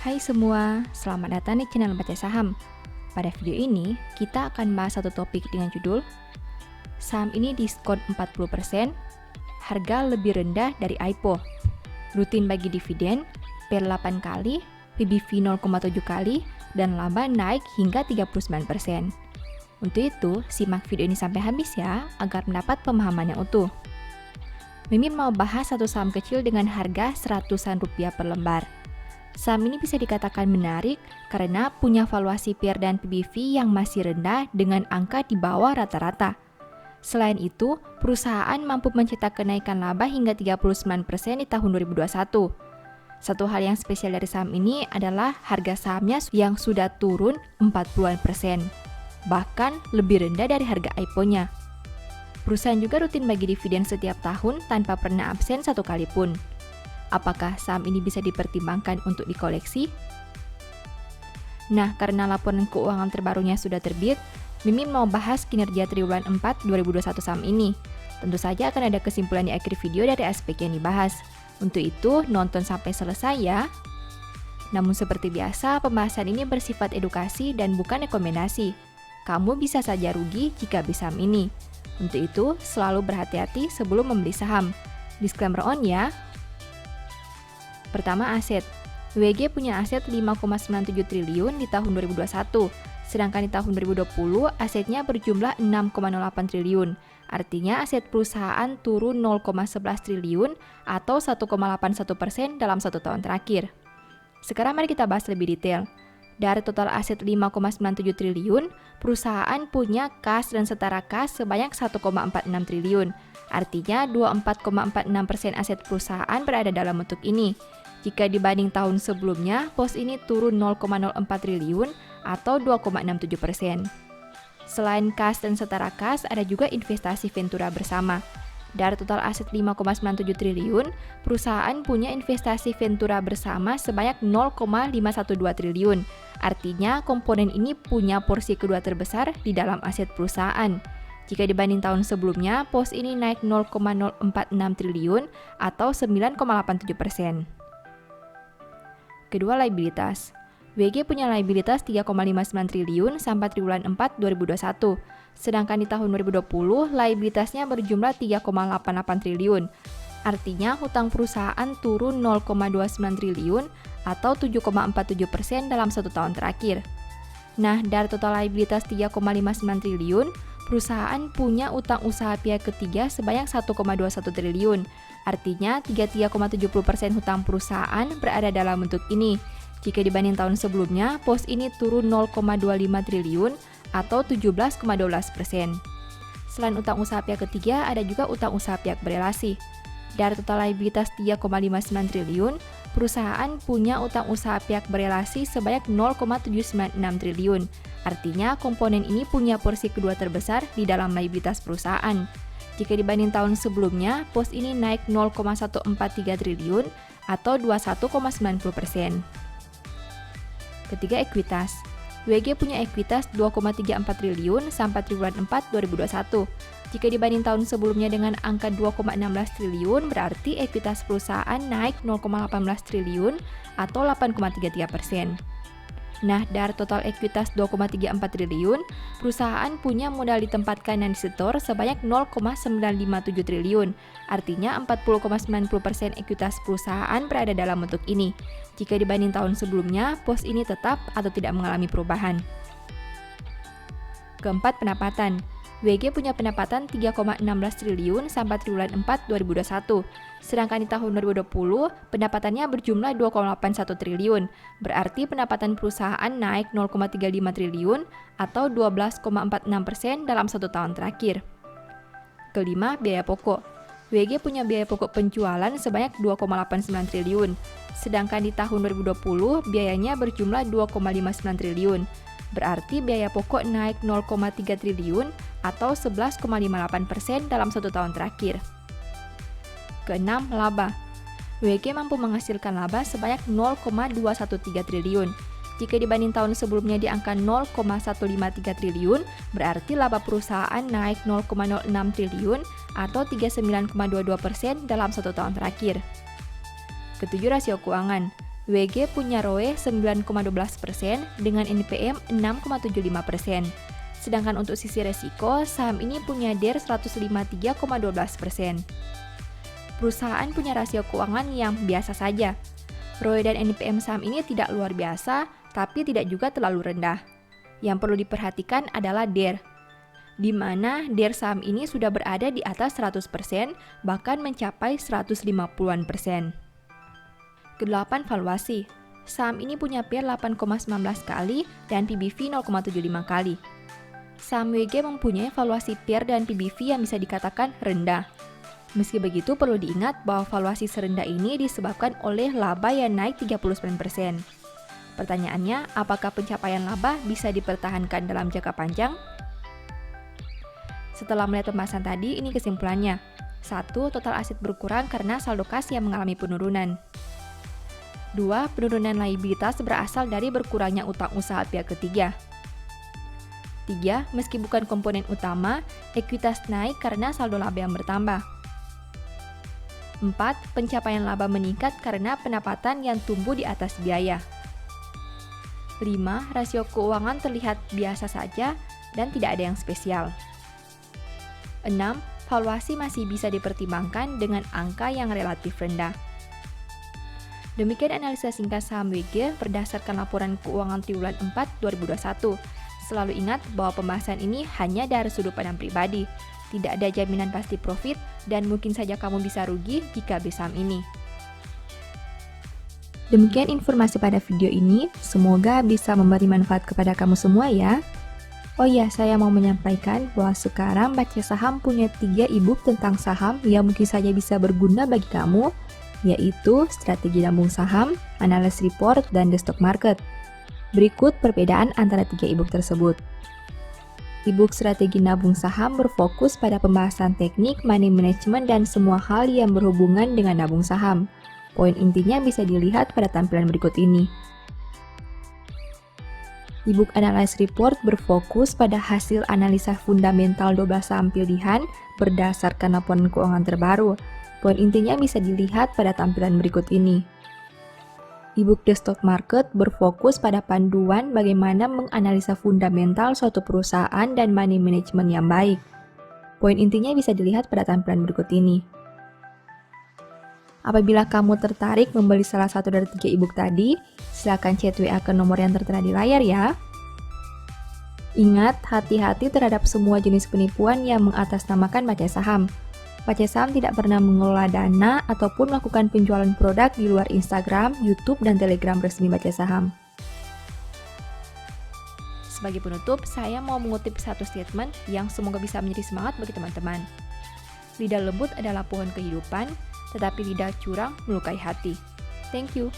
Hai semua, selamat datang di channel Baca Saham. Pada video ini, kita akan bahas satu topik dengan judul Saham ini diskon 40%, harga lebih rendah dari IPO, rutin bagi dividen, per 8 kali, PBV 0,7 kali, dan laba naik hingga 39%. Untuk itu, simak video ini sampai habis ya, agar mendapat pemahaman yang utuh. Mimin mau bahas satu saham kecil dengan harga seratusan rupiah per lembar. Saham ini bisa dikatakan menarik karena punya valuasi PER dan PBV yang masih rendah dengan angka di bawah rata-rata. Selain itu, perusahaan mampu mencetak kenaikan laba hingga 39% di tahun 2021. Satu hal yang spesial dari saham ini adalah harga sahamnya yang sudah turun 40%, bahkan lebih rendah dari harga IPO-nya. Perusahaan juga rutin bagi dividen setiap tahun tanpa pernah absen satu kali pun. Apakah saham ini bisa dipertimbangkan untuk dikoleksi? Nah, karena laporan keuangan terbarunya sudah terbit, Mimin mau bahas kinerja triwulan 4 2021 saham ini. Tentu saja akan ada kesimpulan di akhir video dari aspek yang dibahas. Untuk itu, nonton sampai selesai ya. Namun seperti biasa, pembahasan ini bersifat edukasi dan bukan rekomendasi. Kamu bisa saja rugi jika beli saham ini. Untuk itu, selalu berhati-hati sebelum membeli saham. Disclaimer on ya. Pertama, aset. WG punya aset 5,97 triliun di tahun 2021, sedangkan di tahun 2020 asetnya berjumlah 6,08 triliun. Artinya aset perusahaan turun 0,11 triliun atau 1,81% dalam satu tahun terakhir. Sekarang mari kita bahas lebih detail. Dari total aset 5,97 triliun, perusahaan punya kas dan setara kas sebanyak 1,46 triliun. Artinya 24,46% aset perusahaan berada dalam bentuk ini. Jika dibanding tahun sebelumnya, pos ini turun 0,04 triliun atau 2,67%. Selain kas dan setara kas, ada juga investasi Ventura bersama. Dari total aset 5,97 triliun, perusahaan punya investasi Ventura bersama sebanyak 0,512 triliun. Artinya, komponen ini punya porsi kedua terbesar di dalam aset perusahaan. Jika dibanding tahun sebelumnya, pos ini naik 0,046 triliun atau 9,87%. Kedua, liabilitas. WG punya liabilitas 3,59 triliun sampai triwulan 4 2021. Sedangkan di tahun 2020, liabilitasnya berjumlah 3,88 triliun. Artinya, hutang perusahaan turun 0,29 triliun atau 7,47% dalam satu tahun terakhir. Nah, dari total liabilitas 3,59 triliun, perusahaan punya utang usaha pihak ketiga sebanyak 1,21 triliun. Artinya, 33,70% hutang perusahaan berada dalam bentuk ini. Jika dibanding tahun sebelumnya, pos ini turun 0,25 triliun atau 17,12%. Selain utang usaha pihak ketiga, ada juga utang usaha pihak berelasi. Dari total liabilitas 3,59 triliun, perusahaan punya utang usaha pihak berelasi sebanyak 0,796 triliun. Artinya, komponen ini punya porsi kedua terbesar di dalam liabilitas perusahaan. Jika dibanding tahun sebelumnya, pos ini naik 0,143 triliun atau 21,90%. Ketiga, ekuitas. WG punya ekuitas 2,34 triliun sampai triwulan 4 2021. Jika dibanding tahun sebelumnya dengan angka 2,16 triliun, berarti ekuitas perusahaan naik 0,18 triliun atau 8,33%. Nah, dari total ekuitas 2,34 triliun, perusahaan punya modal ditempatkan dan disetor sebanyak 0,957 triliun. Artinya 40,90% ekuitas perusahaan berada dalam bentuk ini. Jika dibanding tahun sebelumnya, pos ini tetap atau tidak mengalami perubahan. Keempat, pendapatan. WG punya pendapatan 3,16 triliun sampai triwulan 4 2021. Sedangkan di tahun 2020, pendapatannya berjumlah 2,81 triliun. Berarti pendapatan perusahaan naik 0,35 triliun atau 12,46% dalam satu tahun terakhir. Kelima, biaya pokok. WG punya biaya pokok penjualan sebanyak 2,89 triliun. Sedangkan di tahun 2020, biayanya berjumlah 2,59 triliun. Berarti biaya pokok naik 0,3 triliun atau 11,58% dalam satu tahun terakhir. Keenam, laba. WG mampu menghasilkan laba sebanyak 0,213 triliun. Jika dibanding tahun sebelumnya di angka 0,153 triliun, berarti laba perusahaan naik 0,06 triliun atau 39,22% dalam satu tahun terakhir. Ketujuh, rasio keuangan. WG punya ROE 9,12% dengan NPM 6,75%. Sedangkan untuk sisi resiko, saham ini punya DER 153,12%. Perusahaan punya rasio keuangan yang biasa saja. ROE dan NPM saham ini tidak luar biasa, tapi tidak juga terlalu rendah. Yang perlu diperhatikan adalah DER, di mana DER saham ini sudah berada di atas 100%, bahkan mencapai 150-an%. Kedelapan, valuasi. Saham ini punya PER 8,19 kali dan PBV 0,75 kali. Saham WG mempunyai valuasi PER dan PBV yang bisa dikatakan rendah. Meski begitu, perlu diingat bahwa valuasi serendah ini disebabkan oleh laba yang naik 39%. Pertanyaannya, apakah pencapaian laba bisa dipertahankan dalam jangka panjang? Setelah melihat pembahasan tadi, ini kesimpulannya. 1. Total aset berkurang karena saldo kas yang mengalami penurunan. 2. Penurunan liabilitas berasal dari berkurangnya utang usaha pihak ketiga. 3. Meski bukan komponen utama, ekuitas naik karena saldo laba yang bertambah. 4. Pencapaian laba meningkat karena pendapatan yang tumbuh di atas biaya. 5. Rasio keuangan terlihat biasa saja dan tidak ada yang spesial. 6. Valuasi masih bisa dipertimbangkan dengan angka yang relatif rendah. Demikian analisa singkat saham WG berdasarkan laporan keuangan triwulan 4 2021. Selalu ingat bahwa pembahasan ini hanya dari sudut pandang pribadi. Tidak ada jaminan pasti profit dan mungkin saja kamu bisa rugi jika beli saham ini. Demikian informasi pada video ini, semoga bisa memberi manfaat kepada kamu semua ya. Oh iya, saya mau menyampaikan bahwa sekarang Baca Saham punya 3 e-book tentang saham yang mungkin saja bisa berguna bagi kamu, yaitu Strategi Nabung Saham, Analysis Report, dan The Stock Market. Berikut perbedaan antara 3 e-book tersebut. E-book Strategi Nabung Saham berfokus pada pembahasan teknik, money management, dan semua hal yang berhubungan dengan nabung saham. Poin intinya bisa dilihat pada tampilan berikut ini. E-book Analysis Report berfokus pada hasil analisa fundamental 12 saham pilihan berdasarkan laporan keuangan terbaru. Poin intinya bisa dilihat pada tampilan berikut ini. E-book The Stock Market berfokus pada panduan bagaimana menganalisa fundamental suatu perusahaan dan money management yang baik. Poin intinya bisa dilihat pada tampilan berikut ini. Apabila kamu tertarik membeli salah satu dari 3 e-book tadi, silakan chat WA ke nomor yang tertera di layar ya. Ingat, hati-hati terhadap semua jenis penipuan yang mengatasnamakan baca saham. Baca Saham tidak pernah mengelola dana ataupun melakukan penjualan produk di luar Instagram, YouTube, dan Telegram resmi Baca Saham. Sebagai penutup, saya mau mengutip satu statement yang semoga bisa menjadi semangat bagi teman-teman. Lidah lembut adalah pohon kehidupan, tetapi lidah curang melukai hati. Thank you.